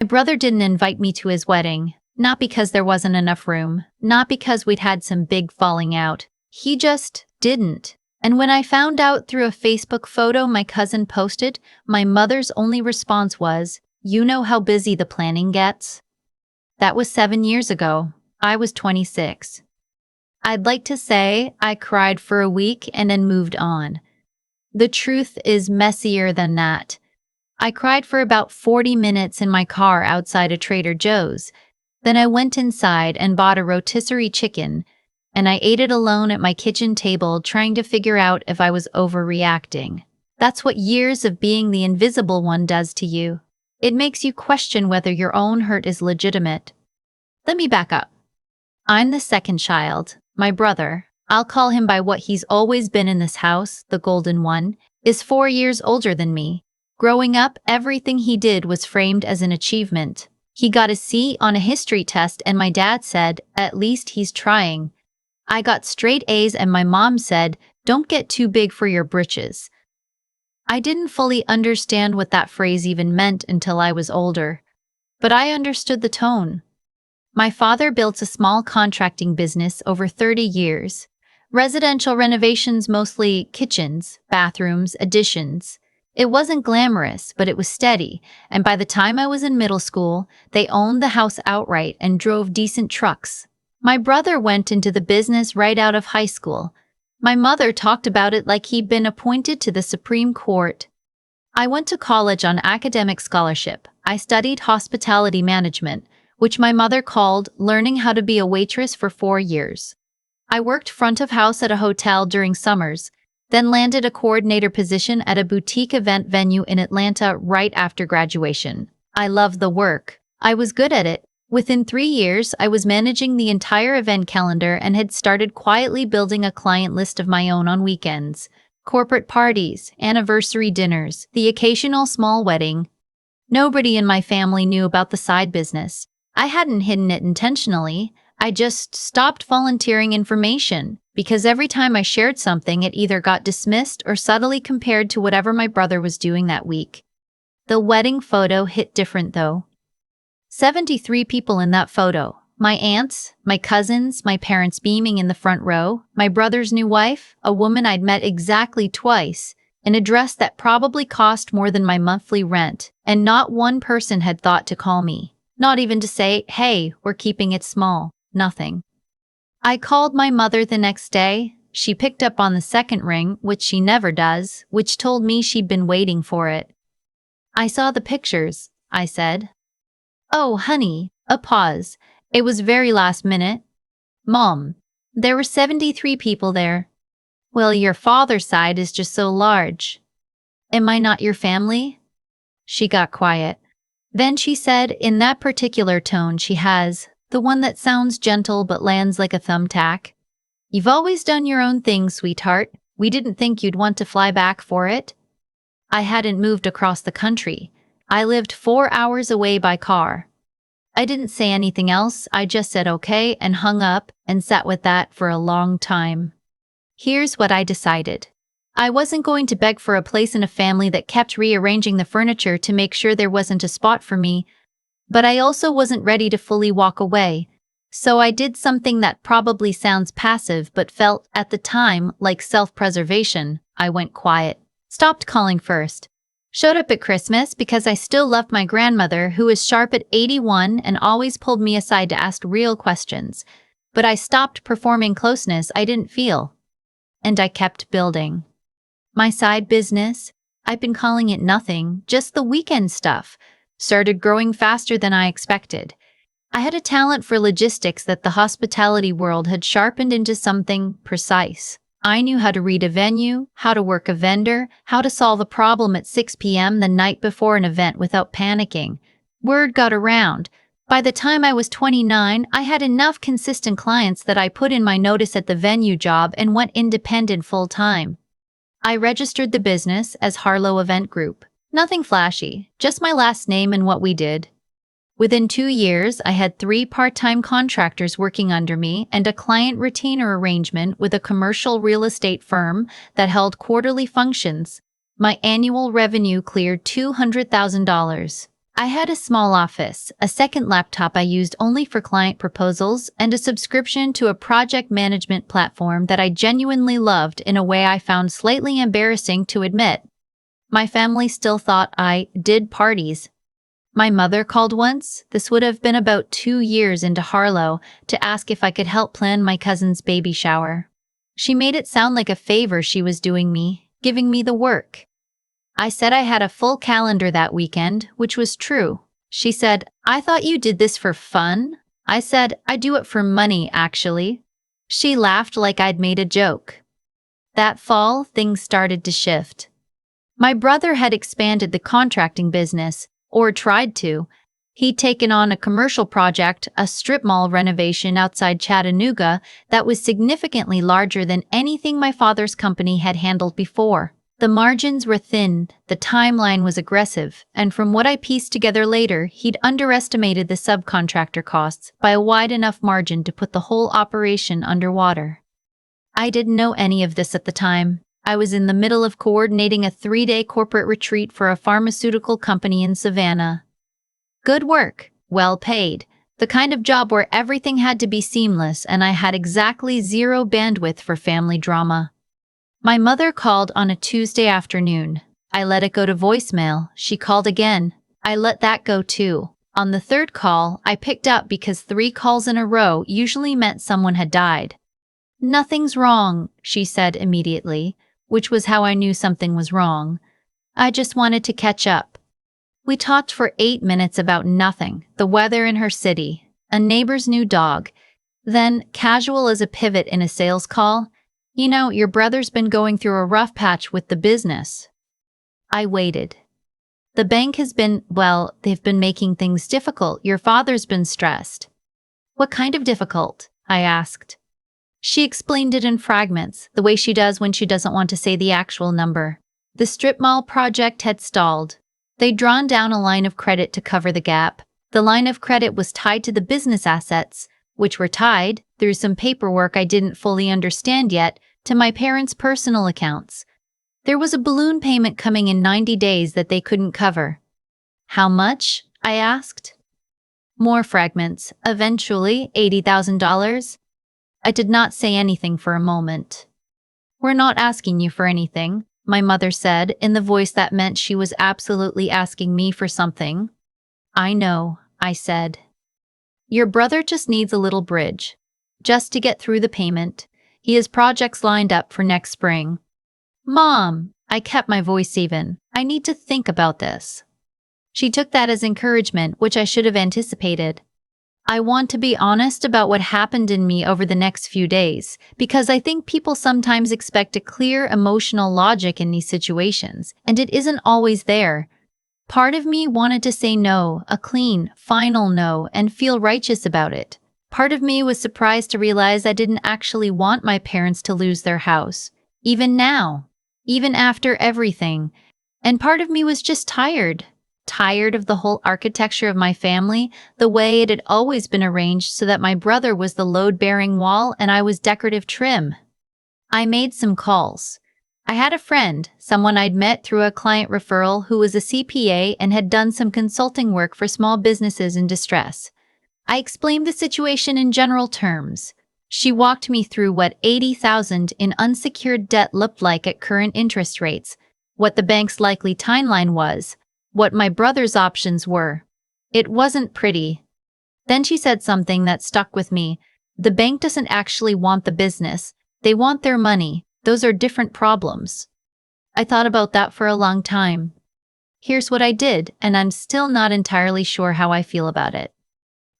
My brother didn't invite me to his wedding, not because there wasn't enough room, not because we'd had some big falling out. He just didn't. And when I found out through a Facebook photo my cousin posted, my mother's only response was, "You know how busy the planning gets?" That was 7 years ago. I was 26. I'd like to say I cried for a week and then moved on. The truth is messier than that. I cried for about 40 minutes in my car outside a Trader Joe's. Then I went inside and bought a rotisserie chicken, and I ate it alone at my kitchen table trying to figure out if I was overreacting. That's what years of being the invisible one does to you. It makes you question whether your own hurt is legitimate. Let me back up. I'm the second child. My brother, I'll call him by what he's always been in this house, the golden one, is 4 years older than me. Growing up, everything he did was framed as an achievement. He got a C on a history test and my dad said, "At least he's trying." I got straight A's and my mom said, "Don't get too big for your britches." I didn't fully understand what that phrase even meant until I was older. But I understood the tone. My father built a small contracting business over 30 years. Residential renovations, mostly kitchens, bathrooms, additions. It wasn't glamorous, but it was steady, and by the time I was in middle school, they owned the house outright and drove decent trucks. My brother went into the business right out of high school. My mother talked about it like he'd been appointed to the Supreme Court. I went to college on academic scholarship. I studied hospitality management, which my mother called learning how to be a waitress for 4 years. I worked front of house at a hotel during summers, then landed a coordinator position at a boutique event venue in Atlanta right after graduation. I loved the work. I was good at it. Within 3 years, I was managing the entire event calendar and had started quietly building a client list of my own on weekends. Corporate parties, anniversary dinners, the occasional small wedding. Nobody in my family knew about the side business. I hadn't hidden it intentionally. I just stopped volunteering information, because every time I shared something it either got dismissed or subtly compared to whatever my brother was doing that week. The wedding photo hit different though. 73 people in that photo. My aunts, my cousins, my parents beaming in the front row, my brother's new wife, a woman I'd met exactly twice, in a dress that probably cost more than my monthly rent, and not one person had thought to call me. Not even to say, "Hey, we're keeping it small." Nothing. I called my mother the next day. She picked up on the second ring, which she never does, which told me she'd been waiting for it. "I saw the pictures," I said. "Oh, honey," a pause. It was very last minute. "Mom, there were 73 people there." "Well, your father's side is just so large." "Am I not your family?" She got quiet. Then she said, in that particular tone she has, the one that sounds gentle but lands like a thumbtack, "You've always done your own thing, sweetheart. We didn't think you'd want to fly back for it." I hadn't moved across the country. I lived 4 hours away by car. I didn't say anything else. I just said okay and hung up and sat with that for a long time. Here's what I decided. I wasn't going to beg for a place in a family that kept rearranging the furniture to make sure there wasn't a spot for me, but I also wasn't ready to fully walk away. So I did something that probably sounds passive but felt, at the time, like self-preservation. I went quiet. Stopped calling first. Showed up at Christmas because I still loved my grandmother, who was sharp at 81 and always pulled me aside to ask real questions. But I stopped performing closeness I didn't feel. And I kept building. My side business, I've been calling it nothing, just the weekend stuff, started growing faster than I expected. I had a talent for logistics that the hospitality world had sharpened into something precise. I knew how to read a venue, how to work a vendor, how to solve a problem at 6 p.m. the night before an event without panicking. Word got around. By the time I was 29, I had enough consistent clients that I put in my notice at the venue job and went independent full-time. I registered the business as Harlow Event Group. Nothing flashy, just my last name and what we did. Within 2 years, I had 3 part-time contractors working under me and a client retainer arrangement with a commercial real estate firm that held quarterly functions. My annual revenue cleared $200,000. I had a small office, a second laptop I used only for client proposals, and a subscription to a project management platform that I genuinely loved in a way I found slightly embarrassing to admit. My family still thought I did parties. My mother called once, this would have been about 2 years into Harlow, to ask if I could help plan my cousin's baby shower. She made it sound like a favor she was doing me, giving me the work. I said I had a full calendar that weekend, which was true. She said, "I thought you did this for fun?" I said, "I do it for money, actually." She laughed like I'd made a joke. That fall, things started to shift. My brother had expanded the contracting business, or tried to. He'd taken on a commercial project, a strip mall renovation outside Chattanooga, that was significantly larger than anything my father's company had handled before. The margins were thin, the timeline was aggressive, and from what I pieced together later, he'd underestimated the subcontractor costs by a wide enough margin to put the whole operation underwater. I didn't know any of this at the time. I was in the middle of coordinating a 3-day corporate retreat for a pharmaceutical company in Savannah. Good work, well paid, the kind of job where everything had to be seamless, and I had exactly zero bandwidth for family drama. My mother called on a Tuesday afternoon. I let it go to voicemail. She called again. I let that go too. On the third call, I picked up because 3 calls in a row usually meant someone had died. "Nothing's wrong," she said immediately, which was how I knew something was wrong. I just wanted to catch up. We talked for 8 minutes about nothing, the weather in her city, a neighbor's new dog. Then, casual as a pivot in a sales call, "You know, your brother's been going through a rough patch with the business." I waited. "The bank has been, well, they've been making things difficult. Your father's been stressed." "What kind of difficult?" I asked. She explained it in fragments, the way she does when she doesn't want to say the actual number. The strip mall project had stalled. They'd drawn down a line of credit to cover the gap. The line of credit was tied to the business assets, which were tied, through some paperwork I didn't fully understand yet, to my parents' personal accounts. There was a balloon payment coming in 90 days that they couldn't cover. "How much?" I asked. More fragments. "Eventually, $80,000. I did not say anything for a moment. "We're not asking you for anything," my mother said, in the voice that meant she was absolutely asking me for something. "I know," I said. "Your brother just needs a little bridge. Just to get through the payment. He has projects lined up for next spring." "Mom," I kept my voice even, "I need to think about this." She took that as encouragement, which I should have anticipated. I want to be honest about what happened in me over the next few days, because I think people sometimes expect a clear emotional logic in these situations, and it isn't always there. Part of me wanted to say no, a clean, final no, and feel righteous about it. Part of me was surprised to realize I didn't actually want my parents to lose their house, even now, even after everything. And part of me was just tired of the whole architecture of my family, the way it had always been arranged so that my brother was the load-bearing wall and I was decorative trim. I made some calls. I had a friend, someone I'd met through a client referral who was a CPA and had done some consulting work for small businesses in distress. I explained the situation in general terms. She walked me through what $80,000 in unsecured debt looked like at current interest rates, what the bank's likely timeline was, what my brother's options were. It wasn't pretty. Then she said something that stuck with me. "The bank doesn't actually want the business. They want their money. Those are different problems." I thought about that for a long time. Here's what I did, and I'm still not entirely sure how I feel about it.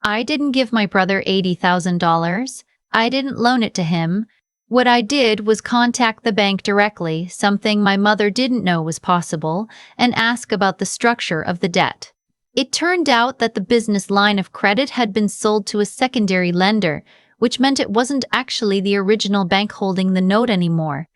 I didn't give my brother $80,000. I didn't loan it to him. What I did was contact the bank directly, something my mother didn't know was possible, and ask about the structure of the debt. It turned out that the business line of credit had been sold to a secondary lender, which meant it wasn't actually the original bank holding the note anymore.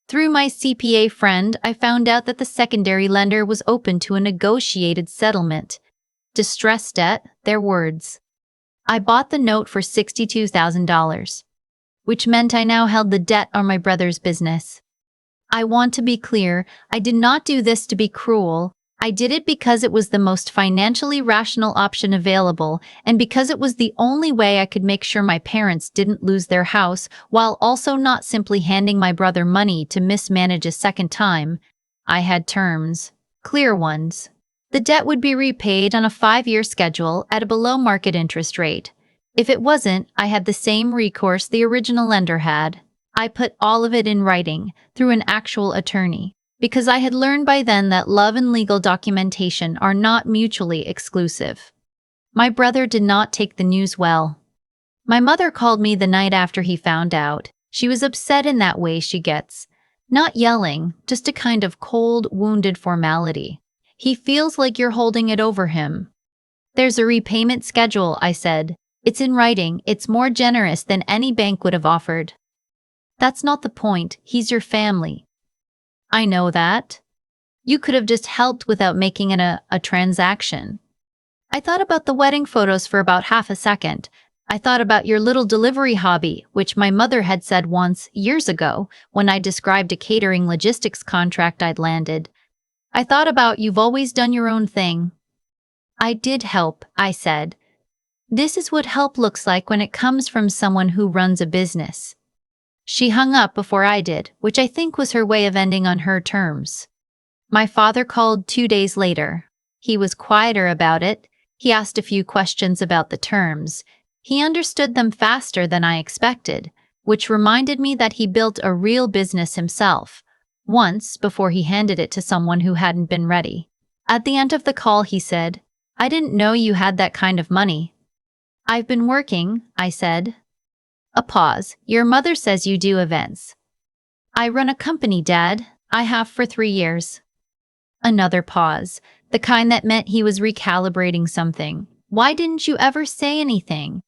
Through my CPA friend, I found out that the secondary lender was open to a negotiated settlement. Distress debt, their words. I bought the note for $62,000. Which meant I now held the debt on my brother's business. I want to be clear, I did not do this to be cruel. I did it because it was the most financially rational option available, and because it was the only way I could make sure my parents didn't lose their house, while also not simply handing my brother money to mismanage a second time. I had terms. Clear ones. The debt would be repaid on a 5-year schedule at a below-market interest rate. If it wasn't, I had the same recourse the original lender had. I put all of it in writing, through an actual attorney, because I had learned by then that love and legal documentation are not mutually exclusive. My brother did not take the news well. My mother called me the night after he found out. She was upset in that way she gets. Not yelling, just a kind of cold, wounded formality. He feels like you're holding it over him. There's a repayment schedule, I said. It's in writing, it's more generous than any bank would have offered. That's not the point, he's your family. I know that. You could have just helped without making it a transaction. I thought about the wedding photos for about half a second. I thought about your little delivery hobby, which my mother had said once, years ago, when I described a catering logistics contract I'd landed. I thought about you've always done your own thing. I did help, I said. This is what help looks like when it comes from someone who runs a business. She hung up before I did, which I think was her way of ending on her terms. My father called 2 days later. He was quieter about it. He asked a few questions about the terms. He understood them faster than I expected, which reminded me that he built a real business himself, once before he handed it to someone who hadn't been ready. At the end of the call, he said, "I didn't know you had that kind of money." "I've been working," I said. A pause. "Your mother says you do events." "I run a company, Dad. I have for 3 years." Another pause, the kind that meant he was recalibrating something. "Why didn't you ever say anything?"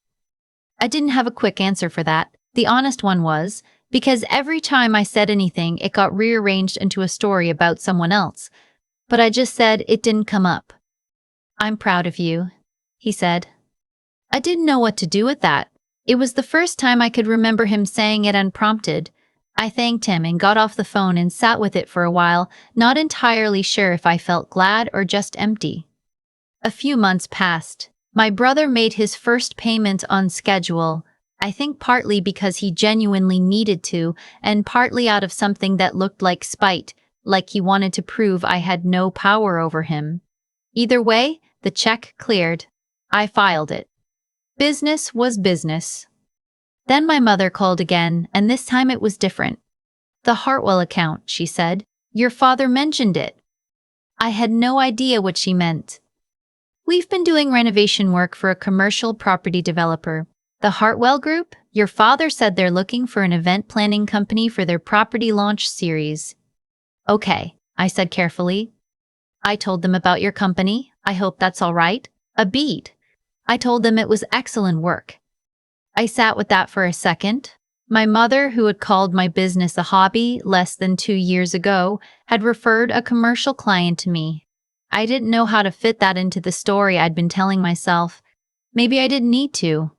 I didn't have a quick answer for that. The honest one was, because every time I said anything, it got rearranged into a story about someone else. But I just said it didn't come up. "I'm proud of you," he said. I didn't know what to do with that. It was the first time I could remember him saying it unprompted. I thanked him and got off the phone and sat with it for a while, not entirely sure if I felt glad or just empty. A few months passed. My brother made his first payment on schedule, I think partly because he genuinely needed to, and partly out of something that looked like spite, like he wanted to prove I had no power over him. Either way, the check cleared. I filed it. Business was business. Then my mother called again, and this time it was different. "The Hartwell account," she said. "Your father mentioned it." I had no idea what she meant. "We've been doing renovation work for a commercial property developer. The Hartwell Group? Your father said they're looking for an event planning company for their property launch series." "Okay," I said carefully. "I told them about your company. I hope that's all right." A beat. I told them it was excellent work. I sat with that for a second. My mother, who had called my business a hobby less than 2 years ago, had referred a commercial client to me. I didn't know how to fit that into the story I'd been telling myself. Maybe I didn't need to.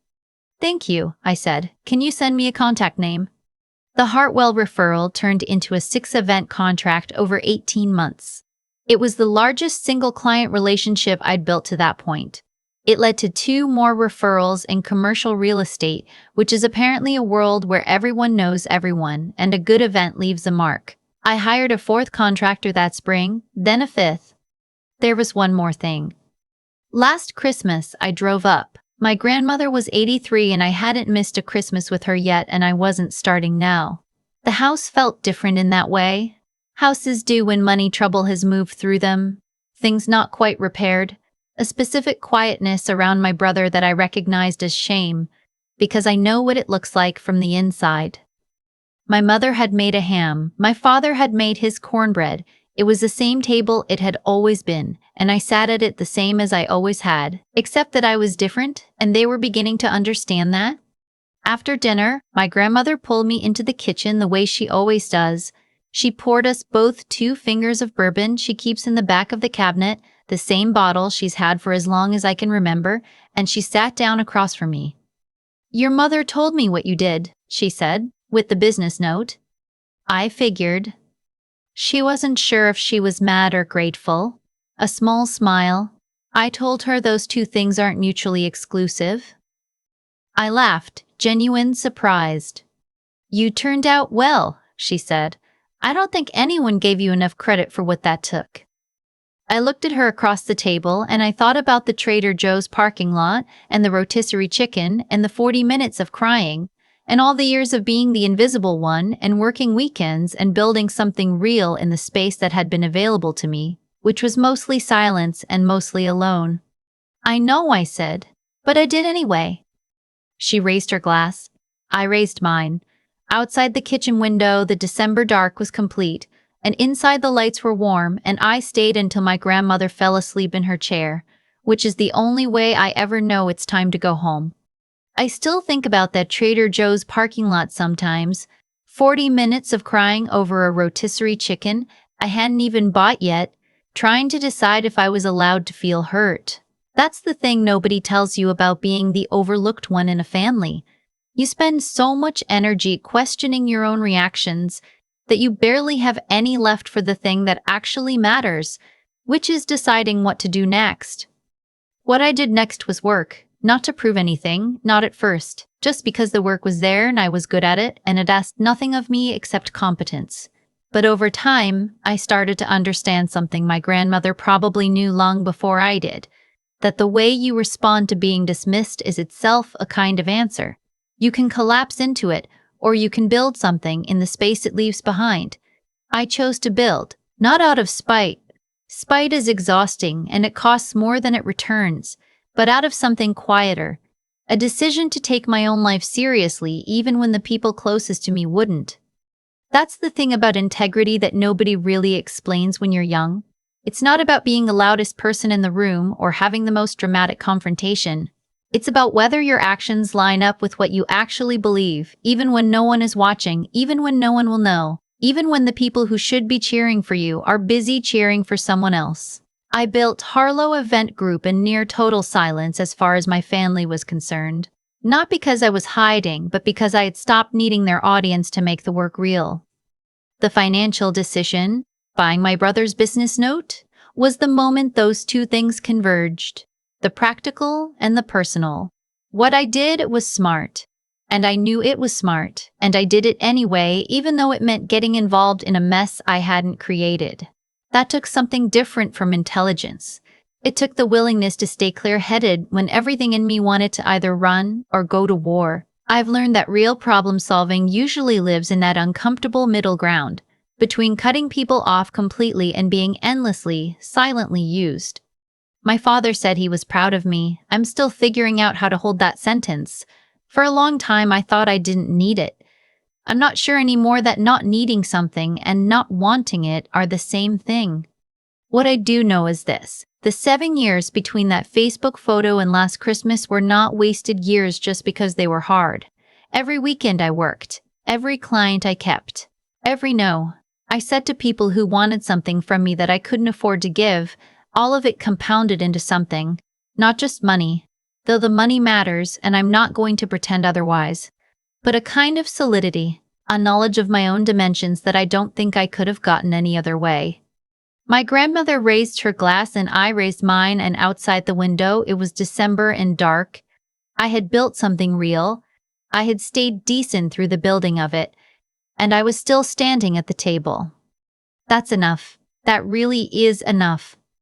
"Thank you," I said. "Can you send me a contact name?" The Hartwell referral turned into a 6-event contract over 18 months. It was the largest single client relationship I'd built to that point. It led to 2 more referrals in commercial real estate, which is apparently a world where everyone knows everyone, and a good event leaves a mark. I hired a 4th contractor that spring, then a 5th. There was one more thing. Last Christmas, I drove up. My grandmother was 83 and I hadn't missed a Christmas with her yet, and I wasn't starting now. The house felt different in that way. Houses do when money trouble has moved through them. Things not quite repaired. A specific quietness around my brother that I recognized as shame, because I know what it looks like from the inside. My mother had made a ham. My father had made his cornbread. It was the same table it had always been, and I sat at it the same as I always had, except that I was different, and they were beginning to understand that. After dinner, my grandmother pulled me into the kitchen the way she always does. She poured us both 2 fingers of bourbon she keeps in the back of the cabinet, the same bottle she's had for as long as I can remember, and she sat down across from me. "Your mother told me what you did," she said, with the business note. I figured. She wasn't sure if she was mad or grateful. A small smile. I told her those two things aren't mutually exclusive. I laughed, genuine surprised. You turned out well, she said. I don't think anyone gave you enough credit for what that took. I looked at her across the table and I thought about the Trader Joe's parking lot and the rotisserie chicken and the 40 minutes of crying and all the years of being the invisible one and working weekends and building something real in the space that had been available to me, which was mostly silence and mostly alone. I know, I said, but I did anyway. She raised her glass. I raised mine. Outside the kitchen window, the December dark was complete, and inside the lights were warm, and I stayed until my grandmother fell asleep in her chair, which is the only way I ever know it's time to go home. I still think about that Trader Joe's parking lot sometimes. 40 minutes of crying over a rotisserie chicken I hadn't even bought yet, trying to decide if I was allowed to feel hurt. That's the thing nobody tells you about being the overlooked one in a family. You spend so much energy questioning your own reactions that you barely have any left for the thing that actually matters, which is deciding what to do next. What I did next was work, not to prove anything, not at first, just because the work was there and I was good at it and it asked nothing of me except competence. But over time, I started to understand something my grandmother probably knew long before I did, that the way you respond to being dismissed is itself a kind of answer. You can collapse into it, or you can build something in the space it leaves behind. I chose to build, not out of spite. Spite is exhausting and it costs more than it returns, but out of something quieter. A decision to take my own life seriously even when the people closest to me wouldn't. That's the thing about integrity that nobody really explains when you're young. It's not about being the loudest person in the room or having the most dramatic confrontation. It's about whether your actions line up with what you actually believe, even when no one is watching, even when no one will know, even when the people who should be cheering for you are busy cheering for someone else. I built Harlow Event Group in near total silence as far as my family was concerned. Not because I was hiding, but because I had stopped needing their audience to make the work real. The financial decision, buying my brother's business note, was the moment those two things converged. The practical and the personal. What I did was smart, and I knew it was smart, and I did it anyway, even though it meant getting involved in a mess I hadn't created. That took something different from intelligence. It took the willingness to stay clear-headed when everything in me wanted to either run or go to war. I've learned that real problem-solving usually lives in that uncomfortable middle ground, between cutting people off completely and being endlessly, silently used. My father said he was proud of me. I'm still figuring out how to hold that sentence. For a long time, I thought I didn't need it. I'm not sure anymore that not needing something and not wanting it are the same thing. What I do know is this. The 7 years between that Facebook photo and last Christmas were not wasted years just because they were hard. Every weekend I worked. Every client I kept. Every no I said to people who wanted something from me that I couldn't afford to give. All of it compounded into something, not just money, though the money matters and I'm not going to pretend otherwise, but a kind of solidity, a knowledge of my own dimensions that I don't think I could have gotten any other way. My grandmother raised her glass and I raised mine, and outside the window it was December and dark. I had built something real. I had stayed decent through the building of it, and I was still standing at the table. That's enough. That really is enough.